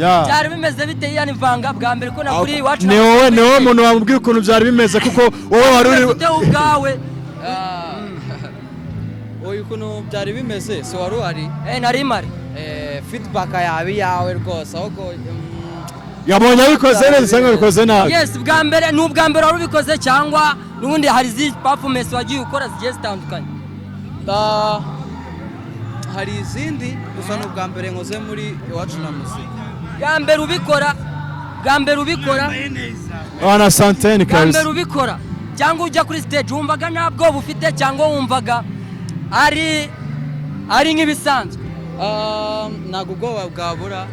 byari bimeze bite yani vanga bwa mbere ko nakuri iwacu ni wowe muntu wamubwira ukuntu byari bimeze kuko wowe wari uri ubwawe oyo ukuntu byari bimeze so wari uhari nari mari feedback yawe rwose ahubwo yabonye abikoze neza cyangwa abikoze nabi yes bwa mbere n'ubwa mbere wari ubikoze cyangwa n'ubundi hari zi performance wagiye ukora zigiye zitandukanye hari izindi gusa n'ubwa mbere nkoze muri iwacu na muzika bwa mbere ubikora wana santene kabisa bwa mbere ubikora cyangwa ujya kuri stage wumvaga ntabwo bufite cyangwa wumvaga ari nk'ibisanzwe ntabwo ubwoba bwabura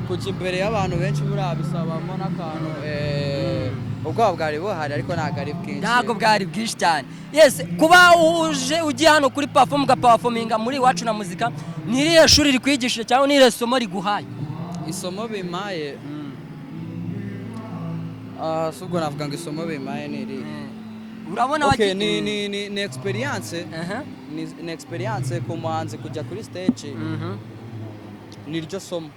kujya imbere y'abantu benshi buriya bisabamo n'akantu ubwoba bwari buhari ariko ntabwo ari bwinshi ntabwo bwari bwinshi cyane yes kuba ugiye hano kuri perform ugaperforminga muri iwacu na muzika ni irihe shuri rikwigishije cyangwa ni irihe somo riguhaye isomo bimaye subwo navuga ngo isomo bimaye ni irihe urabona okay ni experience ni experience ku muhanzi kujya kuri stage ni ryo somo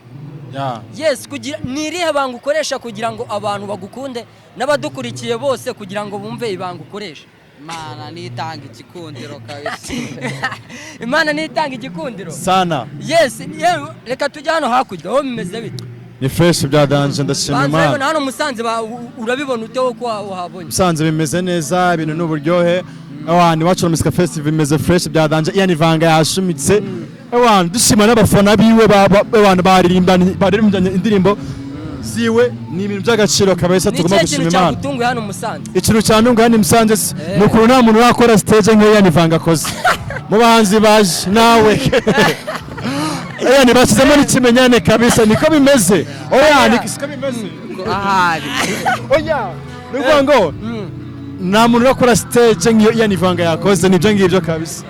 yes kugira ni irihe banga ukoresha kugira ngo abantu bagukunde n'abadukurikiye bose kugira ngo bumve ibanga ukoresha Imana nitanga igikundiro kabisa Imana nitanga igikundiro sana yes reka tujye hano hakurya aho bimeze bite ni fresh bya danje ndashima Imana hano Musanze urabibona ute uko wahabonye Musanze bimeze neza ibintu n'uburyohe awani wacu Muzika Festival bimeze fresh bya danje yani vanga yashumitse awani dushima n'abafana biwe abantu baririmbanye indirimbo ziwe ni ibintu by'agaciro kabisa tugomba gushima Imana gutunga hano Musanze ikintu cyane hano Musanze nuko nta muntu wakora stage nk'iyo yani vanga koze mu bahanzi baje nawe ni basizemo n'ikimenyane kabisa niko bimeze niko bimeze ahari nuko ngo nta muntu wakora stage nk'iyo yani vanga yakoze nibyo ngibyo kabisa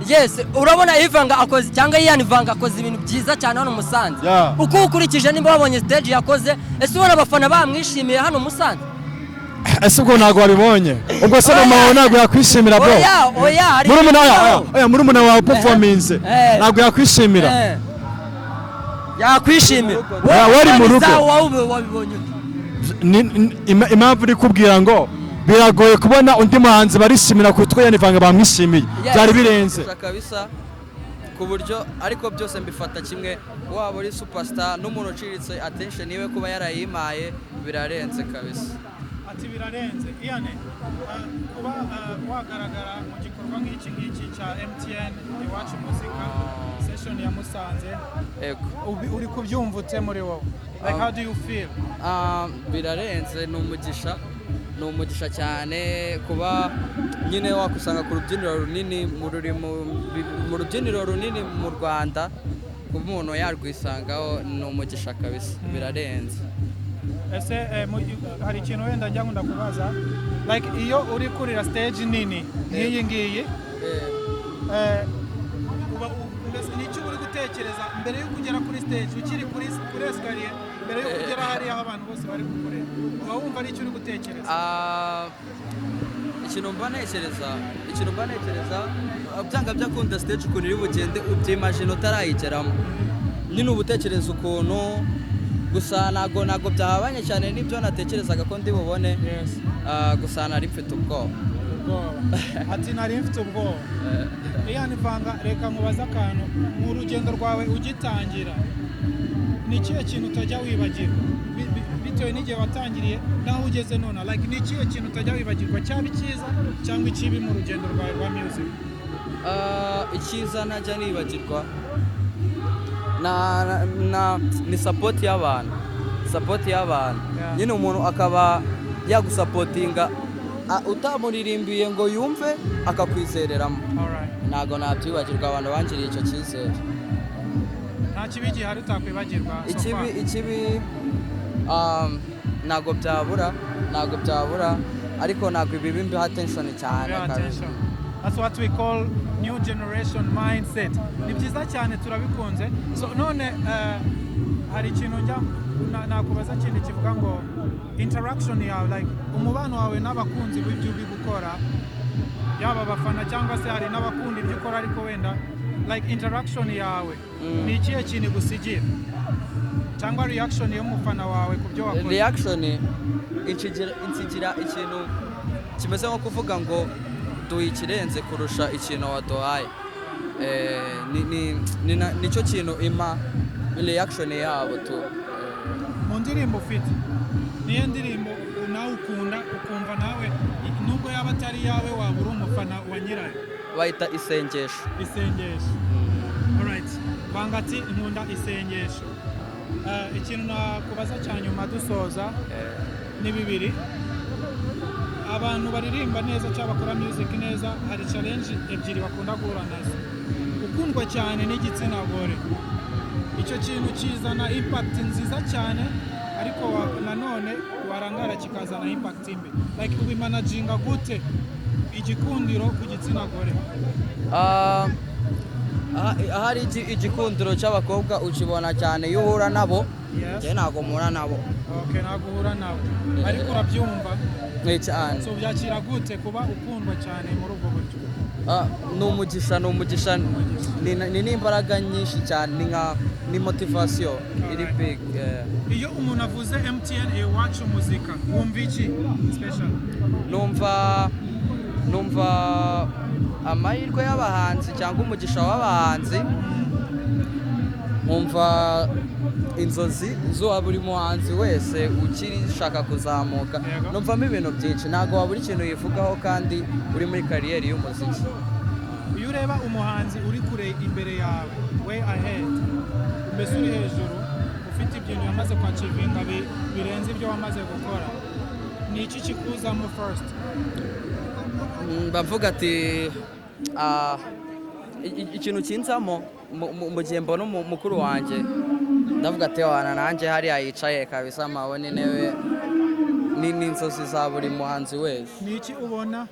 yes urabona Ivanga akoze cyangwa yani Vanga akoze ibintu byiza cyane hano Musanze uko ukurikije nimba wabonye stage yakoze ese ubona abafana bamwishimiye hano Musanze ese ubwo ntago wabibonye ubwo se mama ntago yakwishimira bro murumuna wawe performance ntago yakwishimira yakwishimira wari mu rugo wabibonye impamvu uri kubwira ngo biragoye kubona undi muhanzi barishimira kutwe yani Vanga bamwishimiye byari birenze kabisa ku buryo ariko byose mbifata kimwe waba uri superstar n'umuntu uciritse attention iwe kuba yarayimaye birarenze kabisa ati birarenze iyane kuba wagaragara mu gikorwa nk'iki cya MTN iwacu muzika session ya Musanze uri kubyumvutse muri wowe like how do you feel birarenze ni umugisha cyane kuba nyine wakusanga ku rubyiniro runini mu rubyiniro runini mu Rwanda kuba umuntu yarwisangaho ni umugisha kabisa birarenze ese hari ikintu wenda njya nkunda kubaza like iyo uri kurira stage nini nk'iyi ngiyi nicyo uri gutekereza mbere yo kugera kuri stage ukiri kuri escalier mbere yo kugera hariya aho abantu bose bari gukorera uba wumva ari icyo uri gutekereza ikintu mba ntekereza byanga byakunda stage ukuntu iri bugende ubyimagine utarayigeramo nyine ubutekereza ukuntu gusa ntago byahabanye cyane n'ibyo natekerezaga ko ndi bubone gusa nari mfite ubwoba ati nari mfite ubwoba yani Vanga reka nkubaza akantu mu rugendo rwawe ugitangira ni ikihe kintu utajya wibagirwa bitewe n'igihe watangiriye naho ugeze none like ni ikihe kintu utajya wibagirwa cyaba icyiza cyangwa ikibi mu rugendo rwawe rwa music icyiza ntajya nibagirwa ni support y'abantu nyine umuntu akaba yagusapotinga utamuririmbiye ngo yumve akakwizereramo ntago nabyibagirwa abantu bangiriye icyo cyizere nta kibi gihari utakwibagirwa ikibi ntago byabura ariko ntago ibi mbiha attention cyane kabisa that's what we call new generation mindset ni byiza cyane turabikunze so none hari ikintu nakubaza kindi kivuga ngo interaction yawe like umubano wawe n'abakunzi b'ibyo uri gukora yaba abafana cyangwa se hari n'abakunda ibyo ukora ariko wenda like interaction yawe ni ikihe kintu gusigira cyangwa reaction y'umufana wawe ku byo wakoze? Reaction insigira ikintu kimeze nko kuvuga ngo duhikirenze kurusha ikintu waduhaye. Nicyo kintu ima reaction yabo tu. Mu ndirimbo ufite niyo ndirimbo nawe ukunda ukumva nawe nubwo yaba atari yawe wabura umufana wa nyirayo? Bayita isengesho. Isengesho. Alright, Vanga ati nkunda isengesho. Ikintu nakubaza cyanyuma dusoza ni bibiri. Abantu baririmba neza cyangwa bakora music neza hari challenge ebyiri bakunda guhura nazo. Ukundwa cyane n'igitsina gore, icyo kintu kizana impact nziza cyane, ariko nanone warangara kikazana impact mbi. Like ubimanaginga gute igikundiro ku gitsina gore? Ahari igikundiro cy'abakobwa ukibona cyane iyo uhura nabo. Je ntago mpura nabo. Okay, ntago uhura nabo ariko urabyumva cyane. So byakira gute kuba ukundwa cyane muri ubwo buryo? N'umugisha ni n'imbaraga nyinshi cyane, ni motivation iri big. Iyo umuntu avuze MTN Iwacu Muzika wumva iki special? Numva amahirwe y'abahanzi cyangwa umugisha w'abahanzi, numva inzozi zo buri muhanzi wese ukirishaka kuzamuka, numvamo ibintu byinshi. Ntago wabura ikintu yivugaho kandi uri muri kariyeri y'umuziki. Iyo ureba umuhanzi uri kure imbere yawe, way ahead, mbese uri hejuru, ufite ibintu yamaze kwachivinga birenze ibyo wamaze gukora, ni iki kikuzamo first? Bavuga ati ikintu kinzamo mu gihe mbona mukuru wanjye, ndavuga ati wana nanjye hariya yicaye kabisa mabona intebe n'inzozi za buri muhanzi wese. Ni iki ubona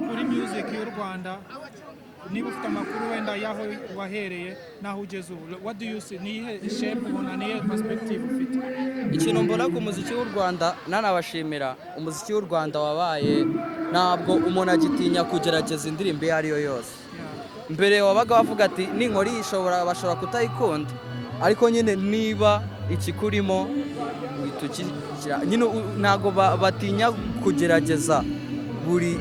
kuri music y'u Rwanda, niba ufite amakuru wenda yaho wahereye naho ugeze ubu, what do you see? Nihe shape ubona, nihe perspective ufite? Ikintu mbona ku muziki w'u Rwanda, nanabashimira umuziki w'u Rwanda wabaye, ntabwo umuntu agitinya kugerageza indirimbo iyo ari yo yose. Mbere wabaga bavuga ati ninkora bashobora kutayikunda, ariko nyine niba ikikurimo witukira nyine, ntago batinya kugerageza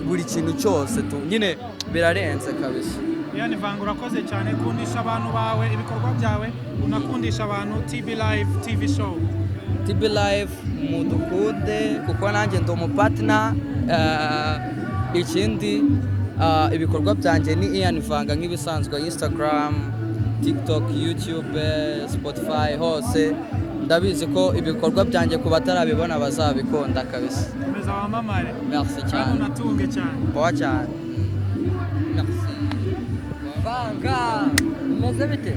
buri kintu cyose tu, nyine birarenze kabisa. Yani Vanga urakoze cyane kundisha abantu bawe ibikorwa byawe, unakundisha abantu TB Live TV show. TB Live mudukude kuko nanjye ndi umupartner. Ikindi ibikorwa byanjye ni Ian Vanga nk'ibisanzwe, Instagram, TikTok, YouTube, Spotify, hose ndabizi ko ibikorwa byanjye ku batarabibona bazabikunda kabisa. Meza wamamare. Merci cyane. Unatunge cyane. Poa cyane. Merci. Vanga umeze bite?